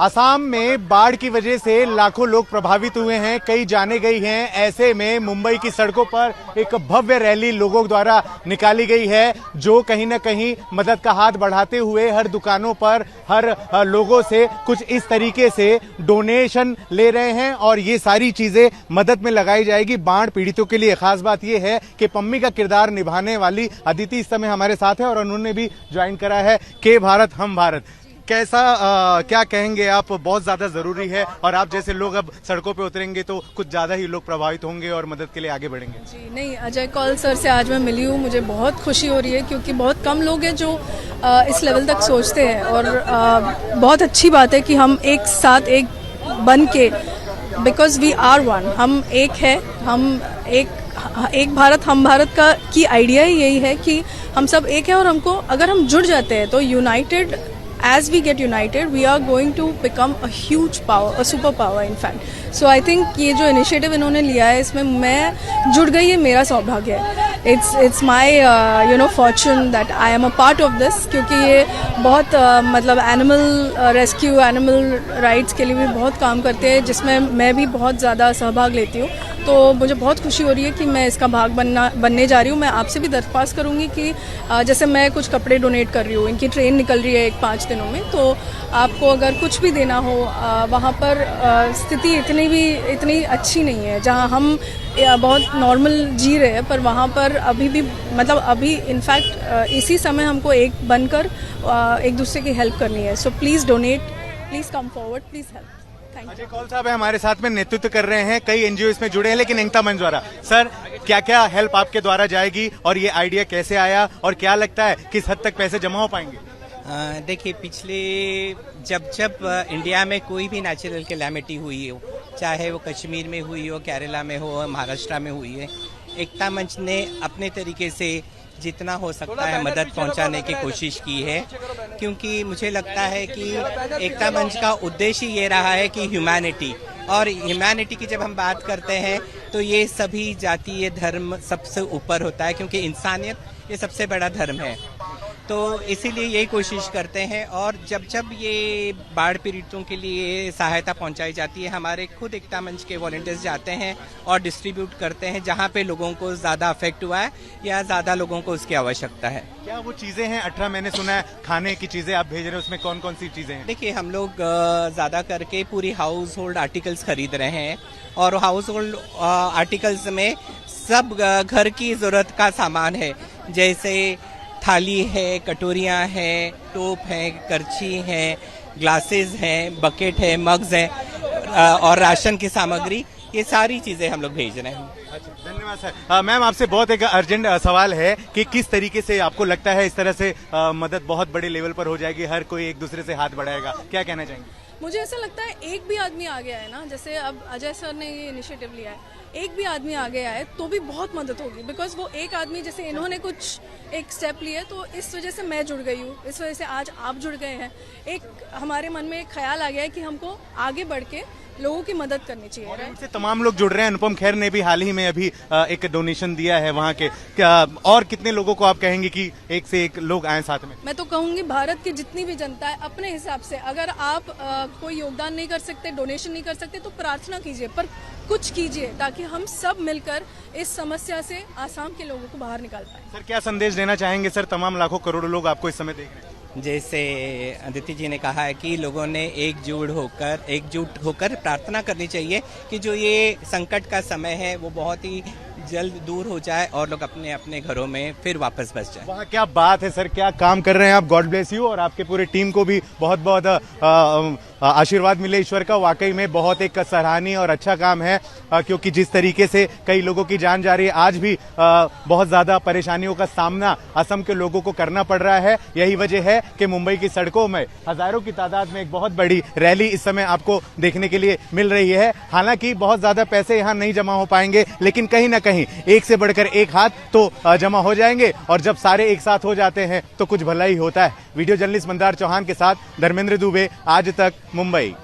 असम में बाढ़ की वजह से लाखों लोग प्रभावित हुए हैं, कई जाने गई हैं। ऐसे में मुंबई की सड़कों पर एक भव्य रैली लोगों द्वारा निकाली गई है, जो कहीं ना कहीं मदद का हाथ बढ़ाते हुए हर दुकानों पर हर लोगों से कुछ इस तरीके से डोनेशन ले रहे हैं और ये सारी चीजें मदद में लगाई जाएगी बाढ़ पीड़ितों के लिए। खास बात यह है कि पम्मी का किरदार निभाने वाली अदिति इस समय हमारे साथ है और उन्होंने भी ज्वाइन करा है के भारत हम भारत। कैसा क्या कहेंगे आप? बहुत ज्यादा जरूरी है और आप जैसे लोग अब सड़कों पे उतरेंगे तो कुछ ज्यादा ही लोग प्रभावित होंगे और मदद के लिए आगे बढ़ेंगे। जी नहीं, अजय कौल सर से आज मैं मिली हूँ, मुझे बहुत खुशी हो रही है क्योंकि बहुत कम लोग हैं जो इस लेवल तक सोचते हैं और बहुत अच्छी बात है कि हम एक साथ एक बन के, बिकॉज वी आर वन, हम एक है, हम एक भारत हम भारत का की आइडिया ही यही है कि हम सब एक है और हमको अगर हम जुड़ जाते हैं तो United, as we get united we are going to become a huge power, a super power in fact. So I think ये जो इनिशिएटिव इन्होंने लिया है इसमें मैं जुड़ गई, ये मेरा सौभाग्य है। It's my fortune that I am a part of this, क्योंकि ये बहुत मतलब एनिमल रेस्क्यू, एनिमल राइट्स के लिए भी बहुत काम करते हैं, जिसमें मैं भी बहुत ज़्यादा सहभाग लेती हूँ। तो मुझे बहुत खुशी हो रही है कि मैं इसका भाग बनने जा रही हूँ। मैं आपसे भी दरख्वास्त करूँगी कि जैसे मैं कुछ कपड़े डोनेट कर रही हूँ, इनकी ट्रेन निकल रही है 5 दिनों में, तो आपको अगर कुछ भी देना हो, वहाँ पर स्थिति इतनी अच्छी नहीं है जहाँ हम बहुत नॉर्मल जी रहे हैं, पर वहाँ पर अभी भी मतलब अभी इनफैक्ट इसी समय हमको एक बनकर एक दूसरे की हेल्प करनी है। So please donate, please come forward, please help. Ajay Kaul साहब है हमारे साथ में, नेतृत्व कर रहे हैं, कई एनजीओ इसमें जुड़े हैं, लेकिन एकता मंच द्वारा सर क्या क्या हेल्प आपके द्वारा जाएगी और ये आइडिया कैसे आया और क्या लगता है किस हद तक पैसे जमा हो पाएंगे? देखिए, पिछले जब इंडिया में कोई भी नेचुरल कैलेमिटी हुई हो, चाहे वो कश्मीर में हुई हो, केरला में हो, महाराष्ट्र में हुई है, एकता मंच ने अपने तरीके से जितना हो सकता है मदद पहुंचाने की कोशिश की है, क्योंकि मुझे लगता है कि एकता मंच का उद्देश्य ये रहा है कि ह्यूमैनिटी, और ह्यूमैनिटी की जब हम बात करते हैं तो ये सभी जातीय धर्म सबसे ऊपर होता है, क्योंकि इंसानियत ये सबसे बड़ा धर्म है। तो इसीलिए यही कोशिश करते हैं और जब ये बाढ़ पीड़ितों के लिए सहायता पहुंचाई जाती है, हमारे खुद एकता मंच के वॉलंटियर्स जाते हैं और डिस्ट्रीब्यूट करते हैं जहां पे लोगों को ज़्यादा अफेक्ट हुआ है या ज़्यादा लोगों को उसकी आवश्यकता है। क्या वो चीज़ें हैं 18 मैंने सुना है खाने की चीज़ें आप भेज रहे हैं, उसमें कौन कौन सी चीज़ें हैं? देखिए, हम लोग ज़्यादा करके पूरी हाउस होल्ड आर्टिकल्स खरीद रहे हैं और हाउस होल्ड आर्टिकल्स में सब घर की ज़रूरत का सामान है, जैसे थाली है, कटोरियाँ हैं, टोप है, करछी है, ग्लासेस हैं, बकेट है, मग्स हैं और राशन की सामग्री, ये सारी चीज़ें हम लोग भेज रहे हैं। अच्छा, धन्यवाद सर। मैम, आपसे बहुत एक अर्जेंट सवाल है कि किस तरीके से आपको लगता है इस तरह से मदद बहुत बड़े लेवल पर हो जाएगी, हर कोई एक दूसरे से हाथ बढ़ाएगा, क्या कहना चाहेंगे? मुझे ऐसा लगता है एक भी आदमी आ गया है ना, जैसे अब अजय सर ने ये इनिशिएटिव लिया है, एक भी आदमी आ गया है तो भी बहुत मदद होगी, बिकॉज वो एक आदमी जैसे इन्होंने कुछ एक स्टेप लिए तो इस वजह से मैं जुड़ गई हूँ, इस वजह से आज आप जुड़ गए हैं। एक हमारे मन में एक ख्याल आ गया है कि हमको आगे बढ़ के लोगों की मदद करनी चाहिए। और इनसे तमाम लोग जुड़ रहे हैं। अनुपम खेर ने भी हाल ही में अभी एक डोनेशन दिया है वहाँ के, और कितने लोगों को आप कहेंगे कि एक से एक लोग आए साथ में? मैं तो कहूँगी भारत की जितनी भी जनता है अपने हिसाब से, अगर आप कोई योगदान नहीं कर सकते, डोनेशन नहीं कर सकते, तो प्रार्थना कीजिए, पर कुछ कीजिए ताकि हम सब मिलकर इस समस्या से आसाम के लोगों को बाहर निकाल पाए। सर, क्या संदेश देना चाहेंगे सर तमाम लाखों करोड़ों लोग आपको इस समय देख रहे हैं? जैसे अदिति जी ने कहा है कि लोगों ने एकजुट होकर प्रार्थना करनी चाहिए कि जो ये संकट का समय है वो बहुत ही जल्द दूर हो जाए और लोग अपने अपने घरों में फिर वापस बस जाए। वाह, क्या बात है सर, क्या काम कर रहे हैं आप, गॉड ब्लेस यू। और आपके पूरे टीम को भी बहुत बहुत आशीर्वाद मिले ईश्वर का। वाकई में बहुत एक सराहनीय और अच्छा काम है, क्योंकि जिस तरीके से कई लोगों की जान जा रही है, आज भी बहुत ज्यादा परेशानियों का सामना असम के लोगों को करना पड़ रहा है। यही वजह है कि मुंबई की सड़कों में हजारों की तादाद में एक बहुत बड़ी रैली इस समय आपको देखने के लिए मिल रही है। हालांकि बहुत ज्यादा पैसे यहाँ नहीं जमा हो पाएंगे, लेकिन कहीं ना कहीं एक से बढ़कर एक हाथ तो जमा हो जाएंगे, और जब सारे एक साथ हो जाते हैं तो कुछ भला ही होता है। वीडियो जर्नलिस्ट मंदार चौहान के साथ धर्मेंद्र दुबे, आज तक, मुंबई।